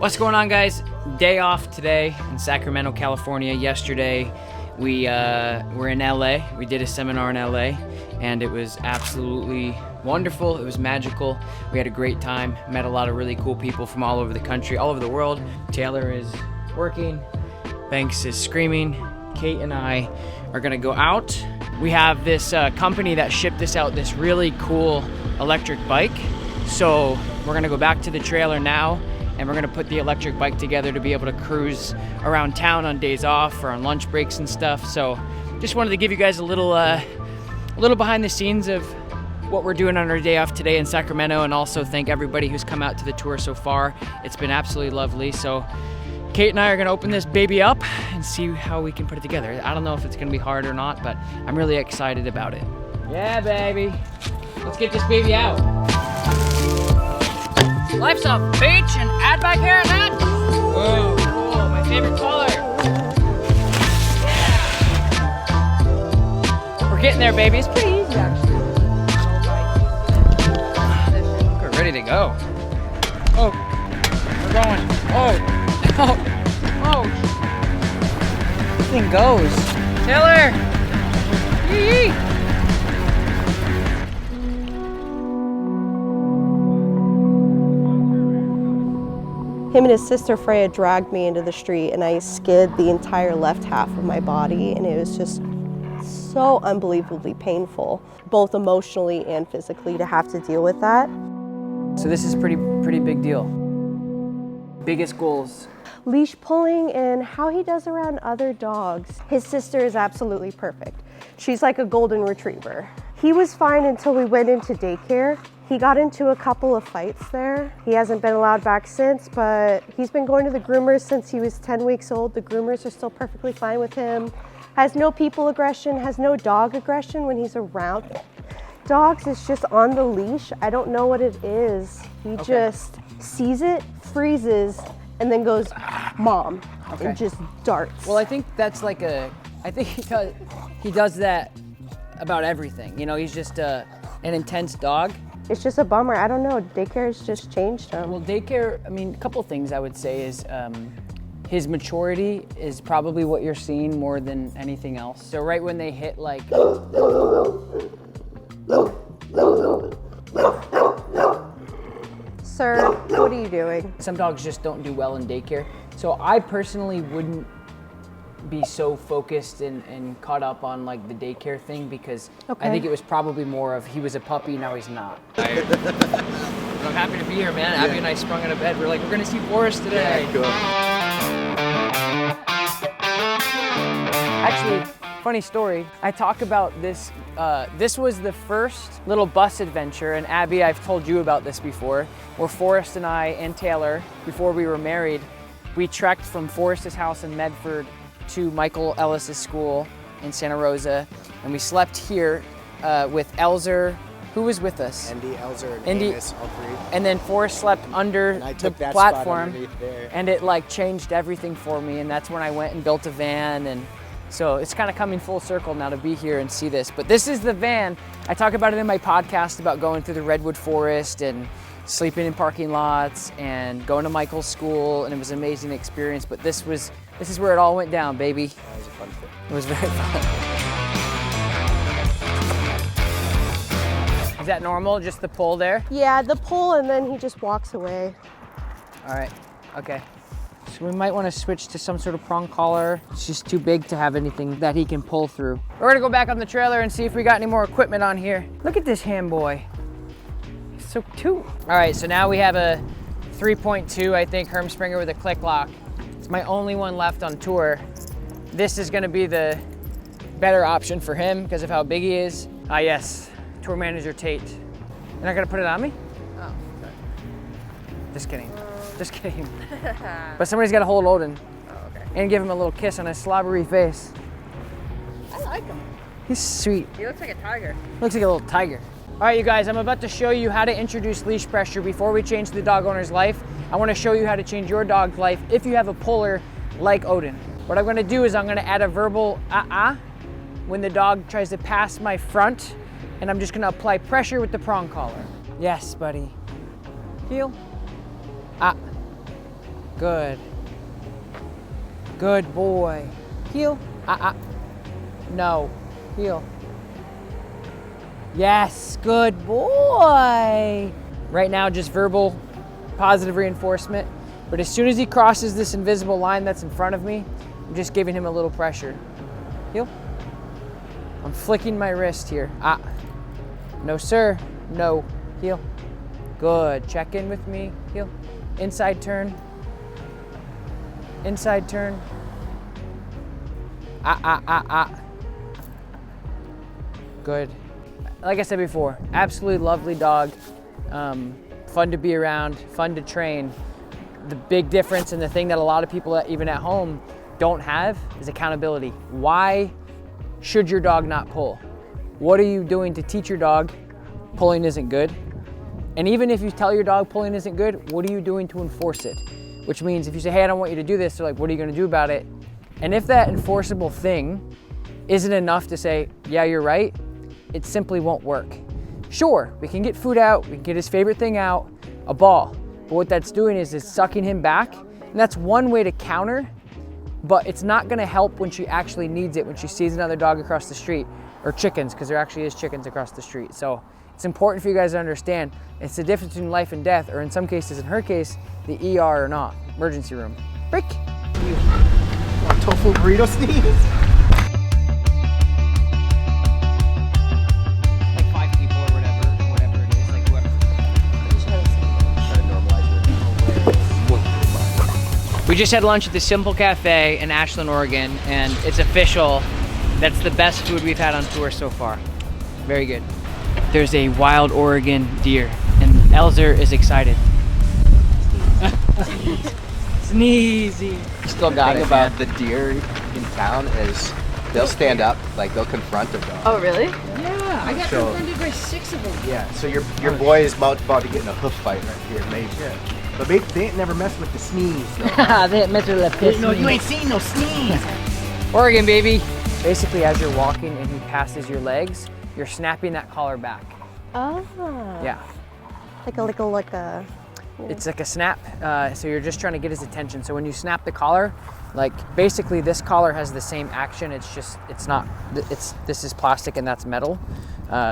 What's going on, guys? Day off today in Sacramento, California. Yesterday we were in LA. We did a seminar in LA and it was absolutely wonderful. It was magical. We had a great time, met a lot of really cool people from all over the country, all over the world. Taylor is working, Banks is screaming. Kate and I are gonna go out. We have this company that shipped us out this really cool electric bike. So we're gonna go back to the trailer now and we're gonna put the electric bike together to be able to cruise around town on days off or on lunch breaks and stuff. So just wanted to give you guys a little behind the scenes of what we're doing on our day off today in Sacramento, and also thank everybody who's come out to the tour so far. It's been absolutely lovely. So Kate and I are gonna open this baby up and see how we can put it together. I don't know if it's gonna be hard or not, but I'm really excited about it. Yeah, baby. Let's get this baby out. Life's a beach and add back here and that. Whoa, cool, my favorite color. Yeah. We're getting there, baby. It's pretty easy, actually. We're ready to go. Oh, we're going. Oh, oh, oh. This thing goes. Taylor! Yee! Him and his sister Freya dragged me into the street and I skid the entire left half of my body, and it was just so unbelievably painful, both emotionally and physically, to have to deal with that. So this is pretty big deal. Biggest goals? Leash pulling and how he does around other dogs. His sister is absolutely perfect. She's like a golden retriever. He was fine until we went into daycare. He got into a couple of fights there. He hasn't been allowed back since, but he's been going to the groomers since he was 10 weeks old. The groomers are still perfectly fine with him. Has no people aggression, has no dog aggression when he's around. Dogs is just on the leash. I don't know what it is. He just sees it, freezes, and then goes, "Mom," and just darts. Well, I think that's like I think he does that about everything. You know, he's just an intense dog. It's just a bummer. I don't know. Daycare has just changed him. Well, daycare, I mean, a couple things I would say is his maturity is probably what you're seeing more than anything else. So right when they hit like... Sir, what are you doing? Some dogs just don't do well in daycare. So I personally wouldn't be so focused and caught up on like the daycare thing, because I think it was probably more of he was a puppy, now he's not. I'm happy to be here, man. Abby and I sprung out of bed. We're like, we're gonna see Forrest today. Yeah, cool. Actually, funny story. I talk about this. This was the first little bus adventure, and Abby, I've told you about this before, where Forrest and I and Taylor, before we were married, we trekked from Forrest's house in Medford to Michael Ellis's school in Santa Rosa, and we slept here with Elzer, who was with us? Andy, Elzer, and Amos, all three. And then Forrest slept under the platform, and it like changed everything for me, and that's when I went and built a van, and so it's kind of coming full circle now to be here and see this. But this is the van. I talk about it in my podcast about going through the Redwood Forest and sleeping in parking lots and going to Michael's school, and it was an amazing experience. But this is where it all went down, baby. That was a fun trip. It was very fun. Is that normal, just the pull there? Yeah, the pull, and then he just walks away. All right, okay. So we might want to switch to some sort of prong collar. It's just too big to have anything that he can pull through. We're gonna go back on the trailer and see if we got any more equipment on here. Look at this ham boy. He's so cute. All right, so now we have a 3.2, I think, Hermspringer with a click lock. It's my only one left on tour. This is gonna be the better option for him because of how big he is. Ah, yes, tour manager Tate. You're not gonna put it on me? Oh, okay. Just kidding. Just kidding. But somebody's got to hold Odin. Oh, okay. And give him a little kiss on his slobbery face. I like him. He's sweet. He looks like a tiger. Looks like a little tiger. All right, you guys, I'm about to show you how to introduce leash pressure before we change the dog owner's life. I want to show you how to change your dog's life if you have a puller like Odin. What I'm going to do is I'm going to add a verbal when the dog tries to pass my front, and I'm just going to apply pressure with the prong collar. Yes, buddy. Heel. Good. Good boy. Heel. No. Heel. Yes, good boy. Right now, just verbal positive reinforcement. But as soon as he crosses this invisible line that's in front of me, I'm just giving him a little pressure. Heel. I'm flicking my wrist here. No, sir. No. Heel. Good. Check in with me. Heel. Inside turn. Inside turn. Good. Like I said before, absolutely lovely dog. Fun to be around, fun to train. The big difference and the thing that a lot of people, even at home, don't have is accountability. Why should your dog not pull? What are you doing to teach your dog pulling isn't good? And even if you tell your dog pulling isn't good, what are you doing to enforce it? Which means if you say, hey, I don't want you to do this, they're like, what are you gonna do about it? And if that enforceable thing isn't enough to say, yeah, you're right, it simply won't work. Sure, we can get food out, we can get his favorite thing out, a ball. But what that's doing is sucking him back. And that's one way to counter, but it's not gonna help when she actually needs it, when she sees another dog across the street, or chickens, because there actually is chickens across the street. So it's important for you guys to understand it's the difference between life and death, or in some cases, in her case, the ER or not, emergency room. Break. Tofu burrito sneeze? Like 5 people or whatever it is, like whoever. Try to normalize it. We just had lunch at the Simple Cafe in Ashland, Oregon, and it's official. That's the best food we've had on tour so far. Very good. There's a wild Oregon deer, and Elzer is excited. Sneezy. Still got it. About the deer in town is they'll stand up, like they'll confront a dog. Oh, really? Yeah, I got confronted by 6 of them. Yeah, so your boy is about to get in a hoof fight right here, maybe. Yeah. But they ain't never messed with the sneeze, though. They ain't messed with the piss. No, you ain't seen no sneeze. Oregon, baby. Basically, as you're walking and he passes your legs, you're snapping that collar back. Oh. Yeah. Like a. It's like a snap, so you're just trying to get his attention. So when you snap the collar, like basically this collar has the same action, it's just, this is plastic and that's metal.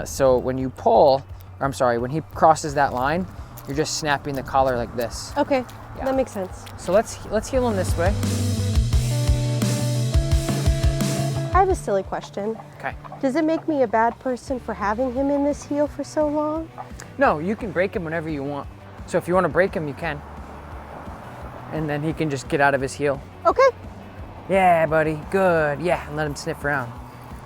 So when you pull, or I'm sorry, when he crosses that line, you're just snapping the collar like this. Okay, Yeah. that makes sense. So let's heel him this way. I have a silly question. Okay. Does it make me a bad person for having him in this heel for so long? No, you can break him whenever you want. So if you want to break him, you can. And then he can just get out of his heel. Okay. Yeah, buddy, good. Yeah, and let him sniff around.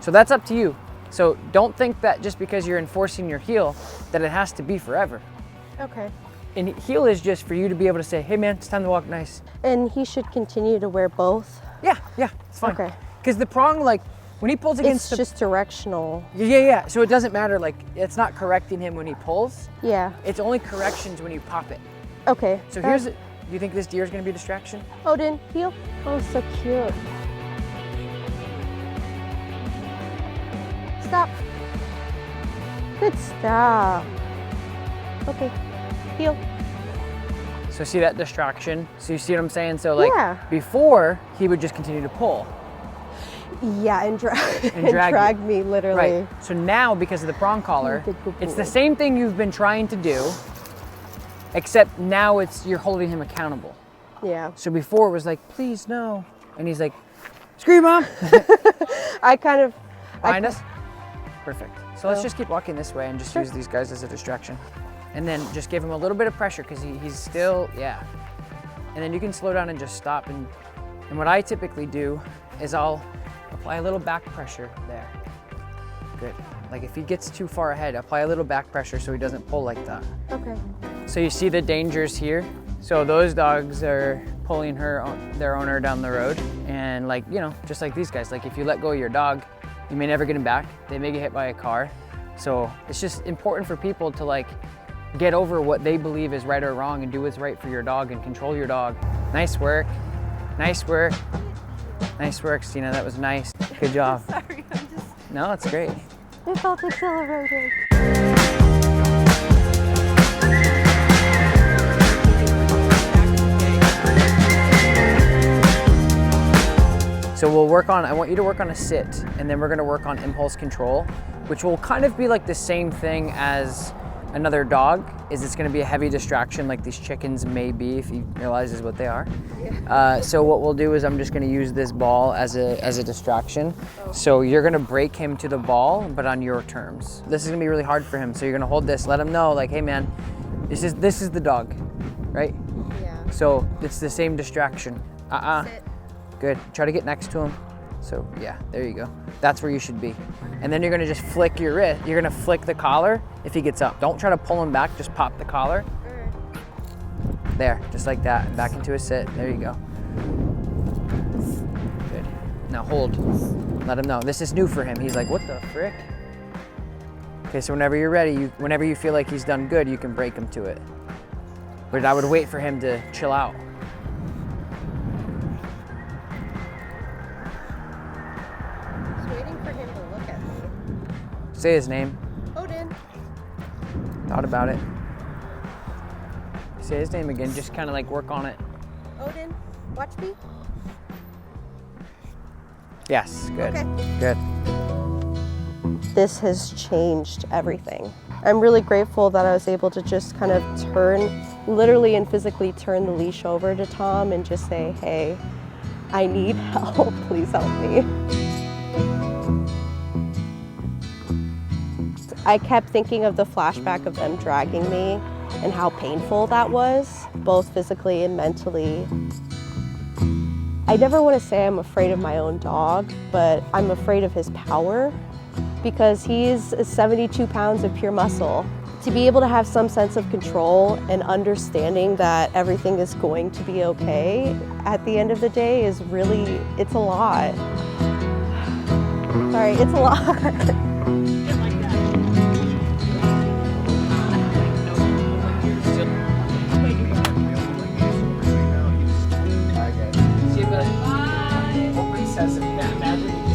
So that's up to you. So don't think that just because you're enforcing your heel, that it has to be forever. Okay. And heel is just for you to be able to say, hey man, it's time to walk nice. And he should continue to wear both? Yeah, it's fine. Okay. Because the prong, like, when he pulls against It's just directional. Yeah. So it doesn't matter, like, it's not correcting him when he pulls. Yeah. It's only corrections when you pop it. Okay. So here's it. Do you think this deer is going to be a distraction? Odin, heel. Oh, so cute. Stop. Good stuff. Okay. Heel. So see that distraction? So you see what I'm saying? So like Yeah. before, he would just continue to pull. Yeah, and, And drag me literally. Right. So now, because of the prong collar, Good boy. it's the same thing you've been trying to do, except now you're holding him accountable. Yeah. So before it was like, please no. And he's like, scream, Mom. I kind of. Behind us? Perfect. So let's just keep walking this way and just use these guys as a distraction. And then just give him a little bit of pressure because he's still, yeah. And then you can slow down and just stop. And what I typically do is I'll apply a little back pressure there. Good. Like if he gets too far ahead, apply a little back pressure so he doesn't pull like that. Okay. So you see the dangers here. So those dogs are pulling their owner down the road. And like, you know, just like these guys, like if you let go of your dog, you may never get him back. They may get hit by a car. So it's just important for people to like get over what they believe is right or wrong and do what's right for your dog and control your dog. Nice work. Nice work. Nice work, Stina. That was nice. Good job. Sorry, I'm just... No, that's great. It felt exhilarating. So we'll work on, I want you to work on a sit, and then we're gonna work on impulse control, which will kind of be like the same thing as another dog, is it's gonna be a heavy distraction like these chickens may be, if you realize is what they are. So what we'll do is I'm just gonna use this ball as a distraction. So you're gonna break him to the ball, but on your terms. This is gonna be really hard for him. So you're gonna hold this, let him know like, hey man, this is the dog, right? Yeah. So it's the same distraction. Sit. Good, try to get next to him. So yeah, there you go. That's where you should be. And then you're gonna just flick your wrist. You're gonna flick the collar if he gets up. Don't try to pull him back, just pop the collar. There, just like that, and back into a sit. There you go. Good. Now hold, let him know. This is new for him. He's like, what the frick? Okay, so whenever you're ready, whenever you feel like he's done good, you can break him to it. But I would wait for him to chill out. Waiting for him to look at me. Say his name. Odin. Thought about it. Say his name again, just kind of like work on it. Odin, watch me. Yes, good, Okay. good. This has changed everything. I'm really grateful that I was able to just kind of literally and physically turn the leash over to Tom and just say, hey, I need help, please help me. I kept thinking of the flashback of them dragging me and how painful that was, both physically and mentally. I never want to say I'm afraid of my own dog, but I'm afraid of his power because he's 72 pounds of pure muscle. To be able to have some sense of control and understanding that everything is going to be okay at the end of the day is really, it's a lot. Sorry, it's a lot. Open sesame. Imagine